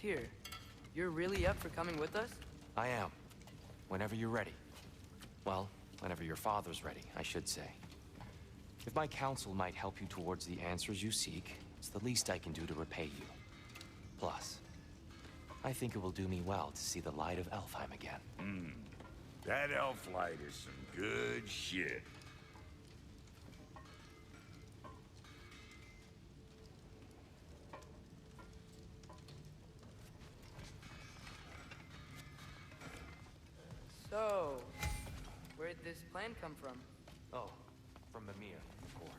Tyr, you're really up for coming with us? I am. Whenever you're ready. Well, whenever your father's ready, I should say. If my counsel might help you towards the answers you seek, it's the least I can do to repay you. Plus, I think it will do me well to see the light of Elfheim again. That elf light is some good shit. So, where'd this plan come from? Oh, from Mimir, of course.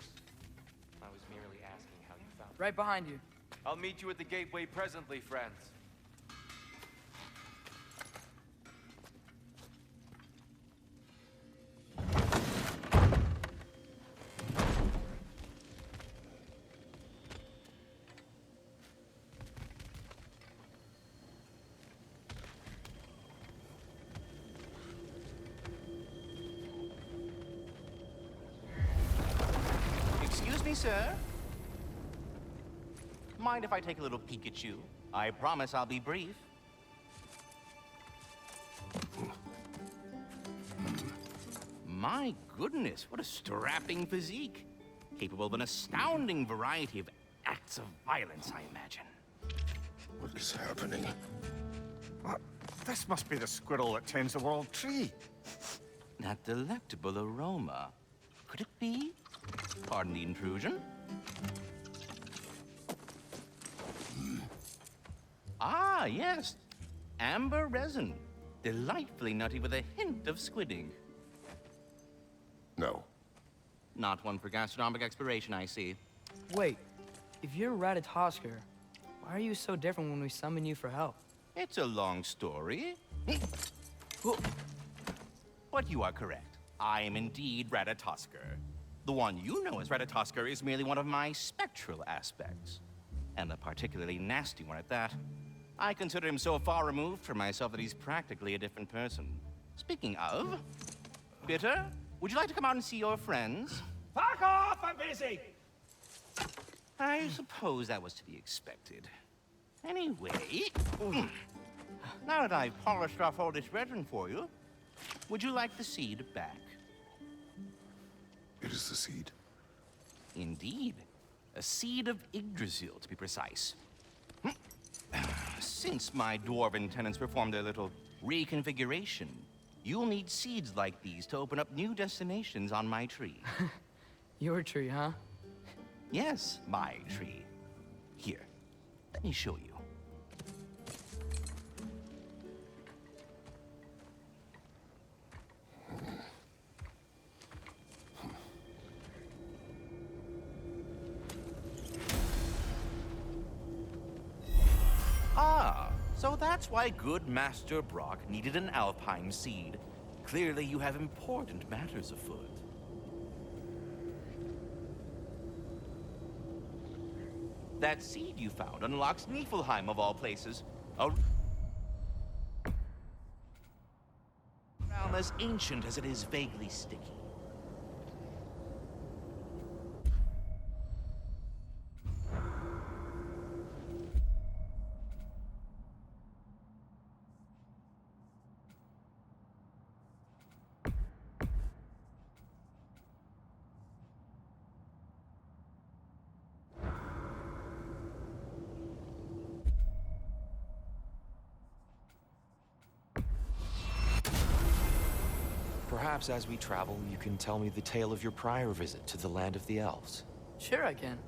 I was merely asking how you found it. Right behind you. I'll meet you at the gateway presently, friends. Excuse me, sir. Mind if I take a little peek at you? I promise I'll be brief. My goodness, what a strapping physique. Capable of an astounding variety of acts of violence, I imagine. What is happening? This must be the squirrel that tends the world tree. That delectable aroma. Could it be? Pardon the intrusion. Ah, yes. Amber resin. Delightfully nutty with a hint of squidding. No. Not one for gastronomic exploration, I see. Wait, if you're Ratatoskr, why are you so different when we summon you for help? It's a long story. But you are correct. I am indeed Ratatoskr. The one you know as Ratatoskr is merely one of my spectral aspects. And a particularly nasty one at that. I consider him so far removed from myself that he's practically a different person. Speaking of, Bitter, would you like to come out and see your friends? Fuck off! I'm busy! I suppose that was to be expected. Anyway, now that I've polished off all this resin for you, would you like the seed back? It is the seed. Indeed. A seed of Yggdrasil, to be precise. Since my dwarven tenants performed their little reconfiguration, you'll need seeds like these to open up new destinations on my tree. Your tree, huh? Yes, my tree. Here, let me show you. Ah, so that's why good Master Brock needed an Alpine seed. Clearly you have important matters afoot. That seed you found unlocks Niflheim of all places. A realm as ancient as it is vaguely sticky. Perhaps as we travel, you can tell me the tale of your prior visit to the land of the elves. Sure I can.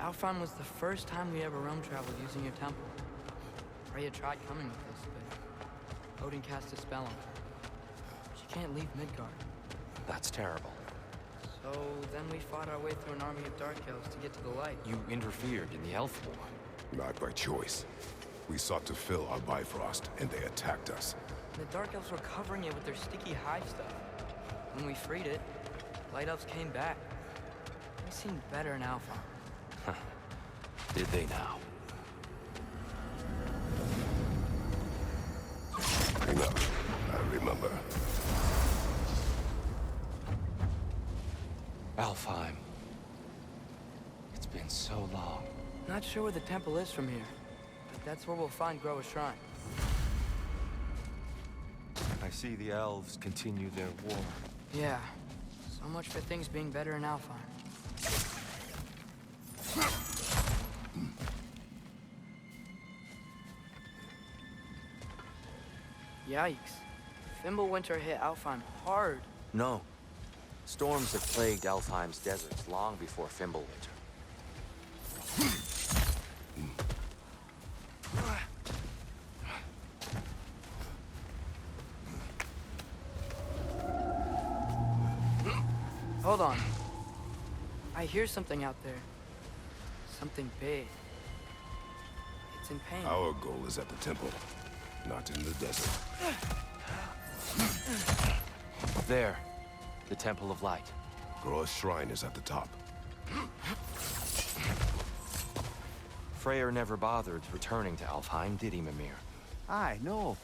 Alfheim was the first time we ever realm traveled using your temple. Freya tried coming with us, but Odin cast a spell on her. She can't leave Midgard. That's terrible. So then we fought our way through an army of Dark Elves to get to the light. You interfered in the Elf War. Not by choice. We sought to fill our Bifrost, and they attacked us. The Dark Elves were covering it with their sticky hive stuff. When we freed it, Light Elves came back. They seemed better in Alfheim. Did they now? Enough. I remember. Alfheim. so long. Not sure where the temple is from here, but that's where we'll find Groa's shrine. I see the elves continue their war. Yeah, so much for things being better in Alfheim. Yikes. Fimbulwinter hit Alfheim hard. No. Storms have plagued Alfheim's deserts long before Fimbulwinter. Hold on. I hear something out there. Something big. It's in pain. Our goal is at the temple, not in the desert. There. The Temple of Light. Groa's shrine is at the top. Freyr never bothered returning to Alfheim, did he, Mimir? Aye, no.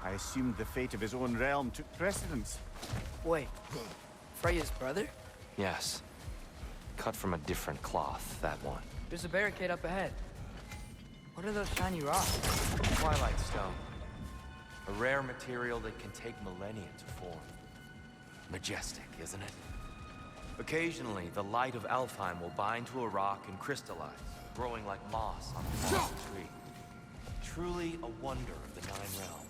I assumed the fate of his own realm took precedence. Wait, Freya's brother? Yes. Cut from a different cloth, that one. There's a barricade up ahead. What are those shiny rocks? Twilight stone. A rare material that can take millennia to form. Majestic, isn't it? Occasionally, the light of Alfheim will bind to a rock and crystallize, growing like moss on a fallen tree. Truly a wonder of the Nine Realms.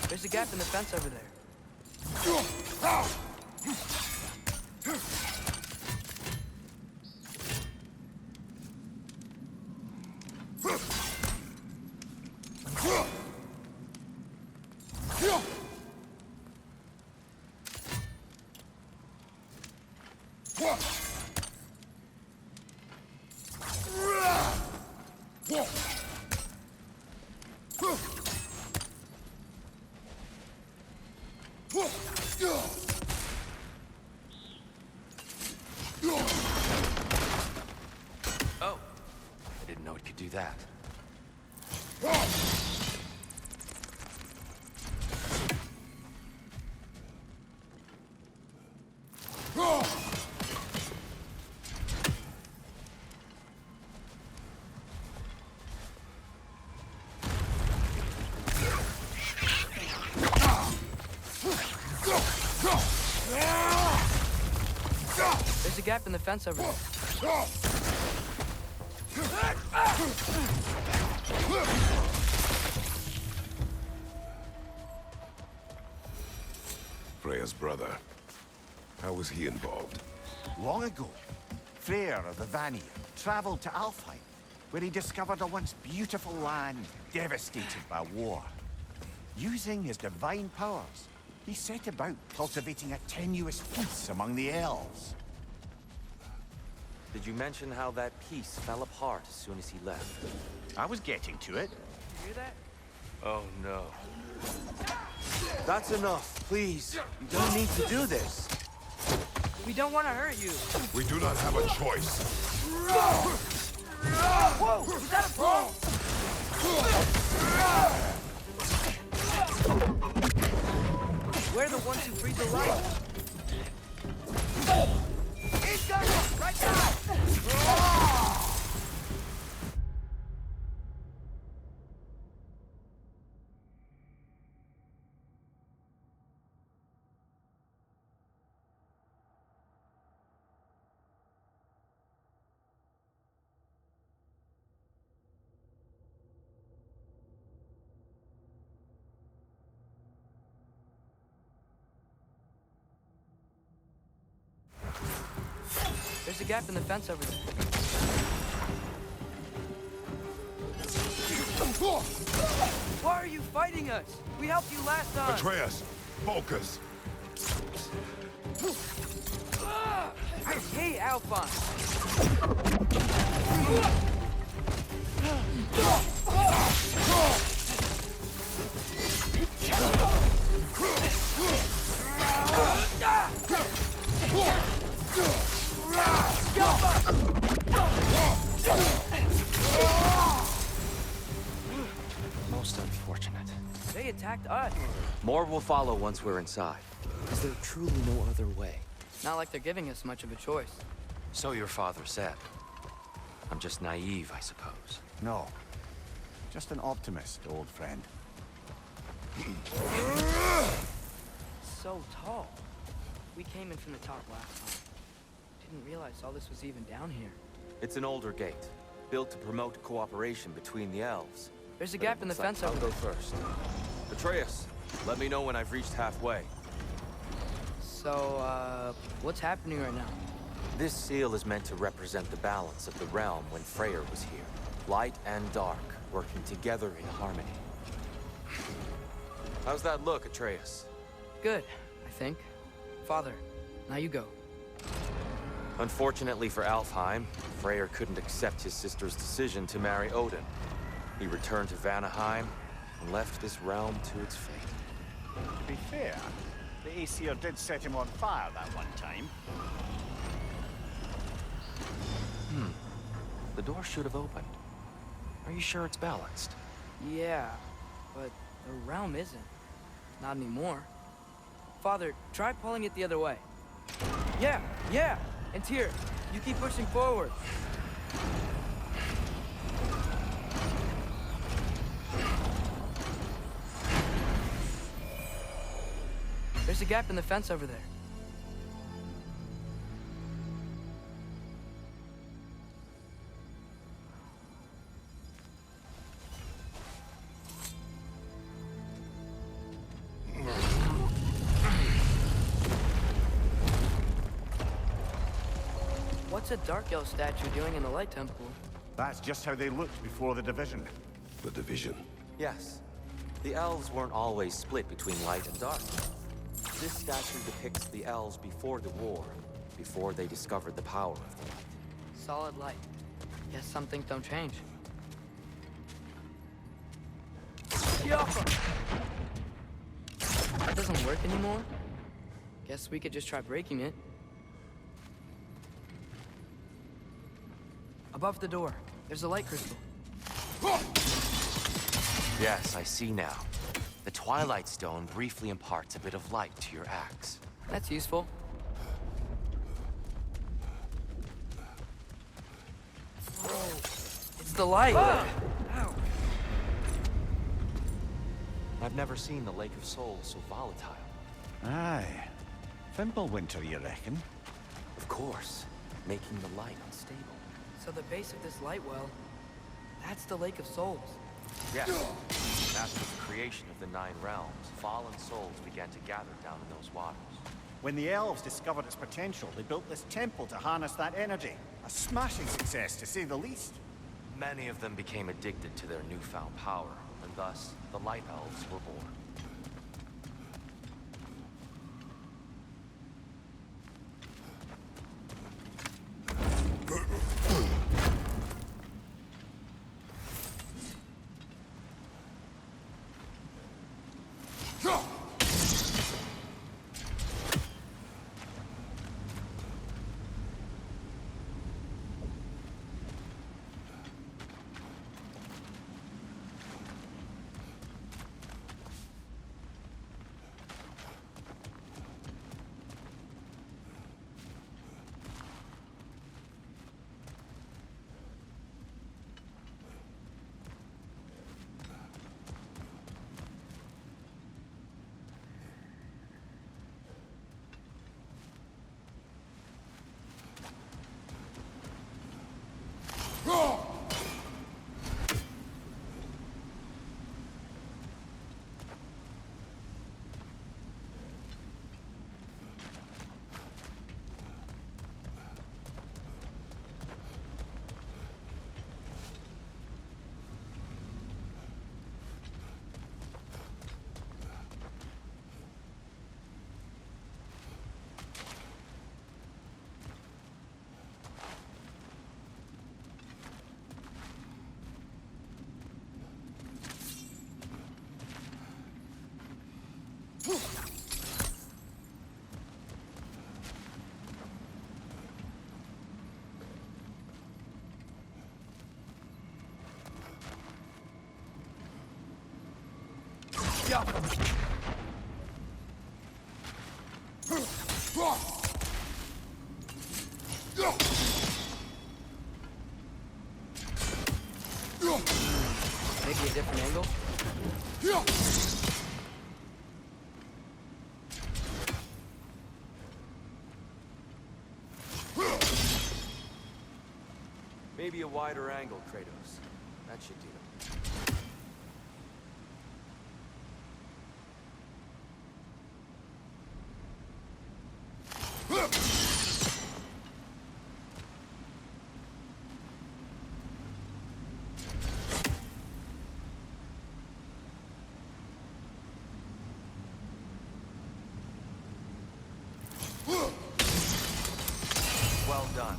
There's a gap in the fence over there. Oh, I didn't know it could do that. There's a gap in the fence over there. Freya's brother. How was he involved? Long ago, Freyr of the Vanir traveled to Alfheim, where he discovered a once beautiful land devastated by war. Using his divine powers, he set about cultivating a tenuous peace among the elves. Did you mention how that piece fell apart as soon as he left? I was getting to it. You hear that? Oh no. That's enough, please. You don't need to do this. We don't want to hurt you. We do not have a choice. Whoa! Is that a ball? We're the ones who breathe the light. He's got it! Right now! There's a gap in the fence over there. Why are you fighting us? We helped you last time. Atreus! Focus! I hate Alphonse. Most unfortunate. They attacked us. More will follow once we're inside. Is there truly no other way? Not like they're giving us much of a choice. So your father said. I'm just naive, I suppose. No. Just an optimist, old friend. so tall. We came in from the top last time. Didn't realize all this was even down here. It's an older gate, built to promote cooperation between the elves. There's a gap in the fence over I'll there. go first. Atreus, let me know when I've reached halfway. So, what's happening right now? This seal is meant to represent the balance of the realm when Freyr was here. Light and dark, working together in harmony. How's that look, Atreus? Good, I think. Father, now you go. Unfortunately for Alfheim, Freyr couldn't accept his sister's decision to marry Odin. He returned to Vanaheim and left this realm to its fate. To be fair, the Aesir did set him on fire that one time. The door should have opened. Are you sure it's balanced? Yeah, but the realm isn't. Not anymore. Father, try pulling it the other way. Yeah! And here, you keep pushing forward. There's a gap in the fence over there. What's a Dark Elf statue doing in the Light Temple? That's just how they looked before the division. The division. Yes. The elves weren't always split between light and dark. This statue depicts the elves before the war, before they discovered the power of the light. Solid light. Guess some things don't change. That doesn't work anymore? Guess we could just try breaking it. Above the door, there's a light crystal. Yes, I see now. The Twilight Stone briefly imparts a bit of light to your axe. That's useful. Whoa, it's the light! Ow! I've never seen the Lake of Souls so volatile. Aye. Fimbulwinter, you reckon? Of course, making the light unstable. So the base of this light well, that's the Lake of Souls. Yes. After the creation of the Nine Realms, fallen souls began to gather down in those waters. When the elves discovered its potential, they built this temple to harness that energy. A smashing success, to say the least. Many of them became addicted to their newfound power, and thus, the Light Elves were born. Maybe a different angle? Maybe a wider angle, Kratos. That should do it. Well done.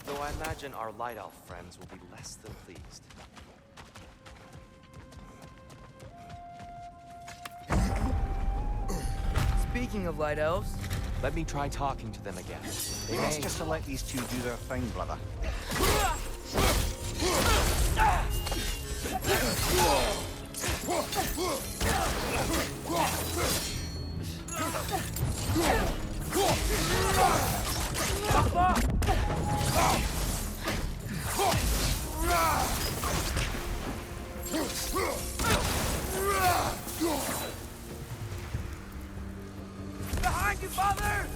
Though I imagine our Light Elf friends will be less than pleased. Speaking of light elves, Let me try talking to them again. They It's may... just to let these two do their thing, brother. behind you, father!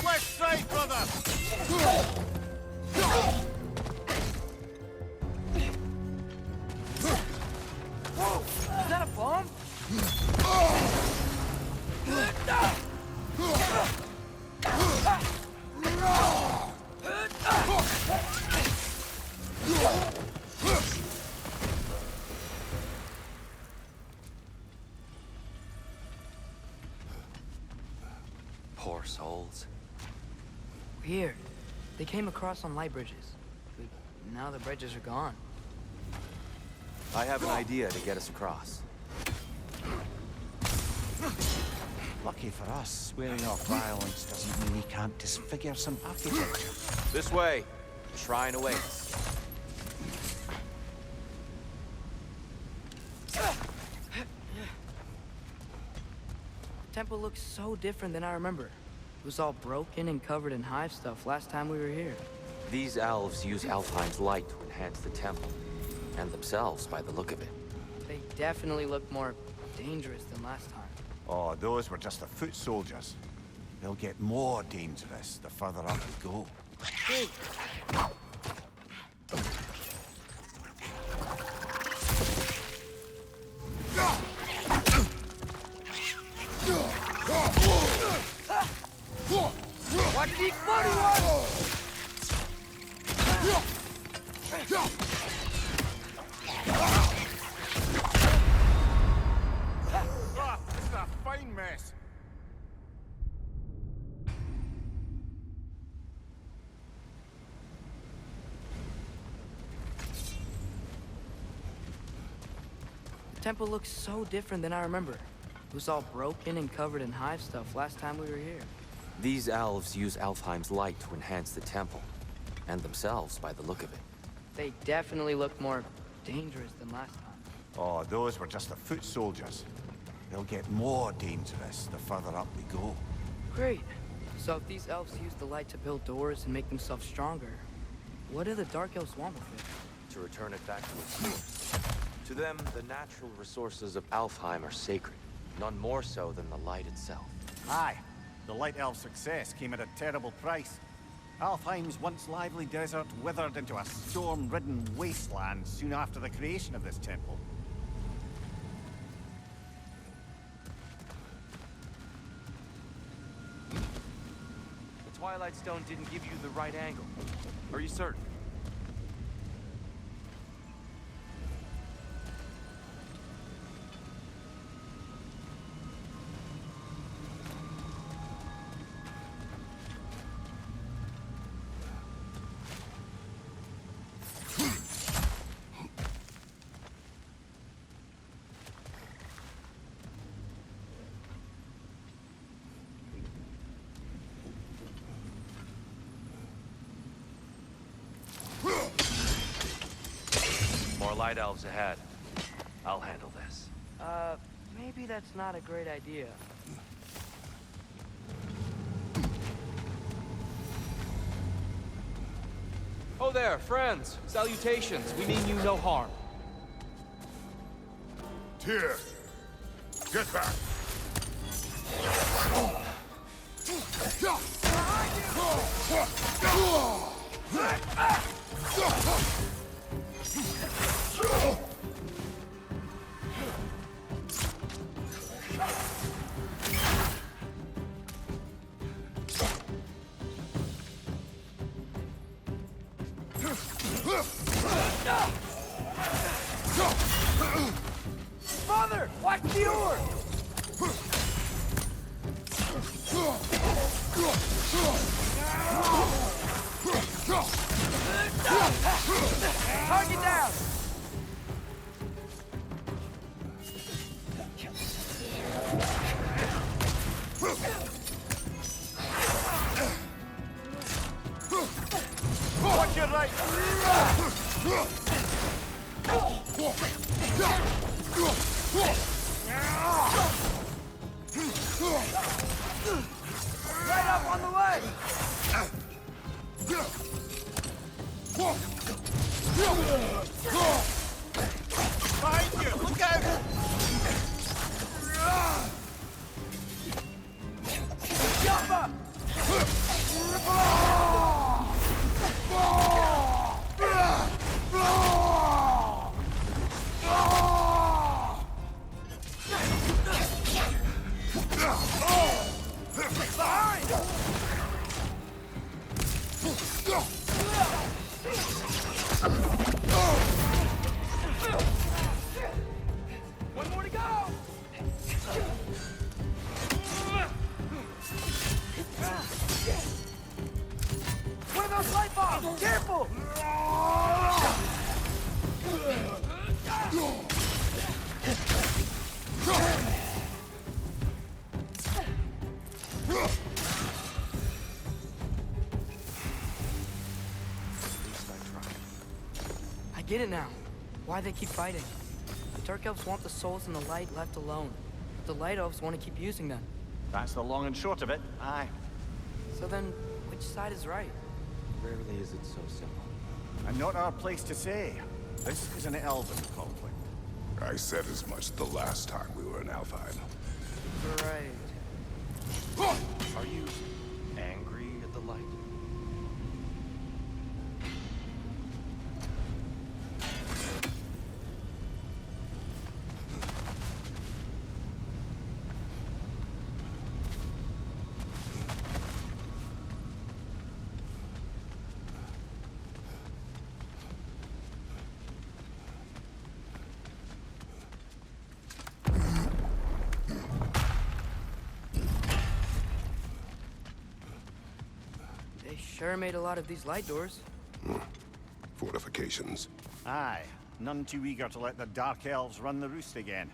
West side, brother! Whoa! Is that a bomb? Poor souls. Weird. They came across on light bridges. But now the bridges are gone. I have an idea to get us across. Lucky for us, swearing off violence doesn't mean he can't disfigure some architecture. This way. The shrine awaits. Temple looks so different than I remember. It was all broken and covered in hive stuff last time we were here. These elves use Alfheim's light to enhance the temple, and themselves by the look of it. They definitely look more dangerous than last time. Oh, those were just the foot soldiers. They'll get more dangerous the further up we go. Hey, watch these bloody ones! Ah, this is a fine mess. The temple looks so different than I remember. It was all broken and covered in hive stuff last time we were here. These elves use Alfheim's light to enhance the temple, and themselves by the look of it. They definitely look more dangerous than last time. Oh, those were just the foot soldiers. They'll get more dangerous the further up we go. Great. So if these elves use the light to build doors and make themselves stronger, what do the Dark Elves want with it? To return it back to its source. To them, the natural resources of Alfheim are sacred, none more so than the light itself. Aye, the Light Elf's success came at a terrible price. Alfheim's once lively desert withered into a storm-ridden wasteland soon after the creation of this temple. The Twilight Stone didn't give you the right angle. Are you certain? More light elves ahead. I'll handle this. Maybe that's not a great idea. Hello there, friends. Salutations. We mean you no harm. Tyr! Get back! Father, watch the oar! Target down! Watch your right! Right up on the leg! Behind you! Look out! Jump up! One more to go! One of those light bombs! Careful! I get it now. Why they keep fighting. The Dark Elves want the souls in the light left alone. The Light Elves want to keep using them. That's the long and short of it. Aye. So then, which side is right? Rarely is it so simple. And not our place to say. This is an elven conflict. I said as much the last time we were in Alfheim. Right. Are you angry at the light? They sure made a lot of these light doors. Fortifications. Aye. None too eager to let the Dark Elves run the roost again.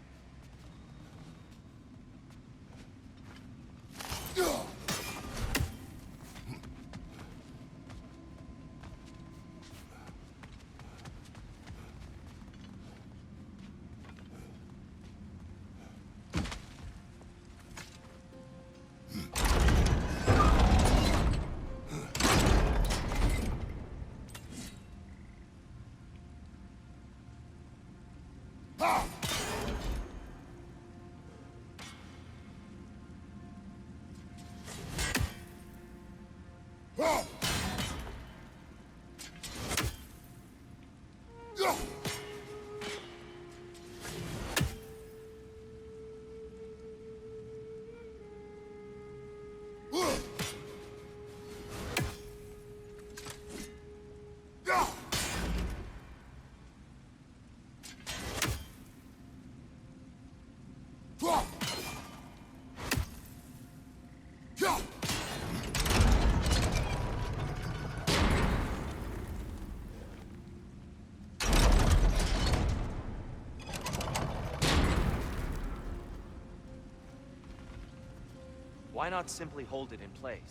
Why not simply hold it in place?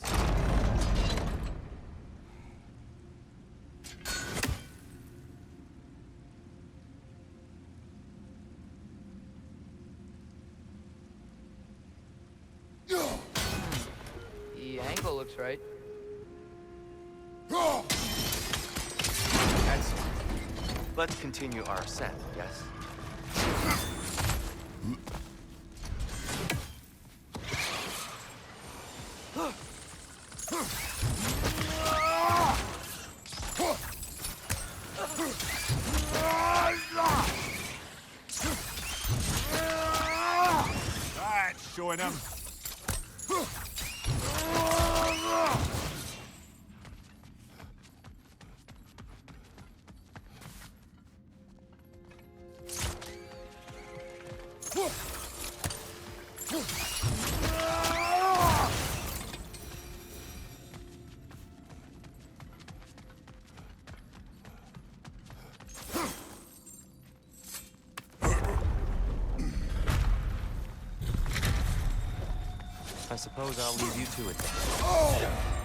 The angle looks right. Let's continue our ascent, yes? That's showing him. I suppose I'll leave you to it then.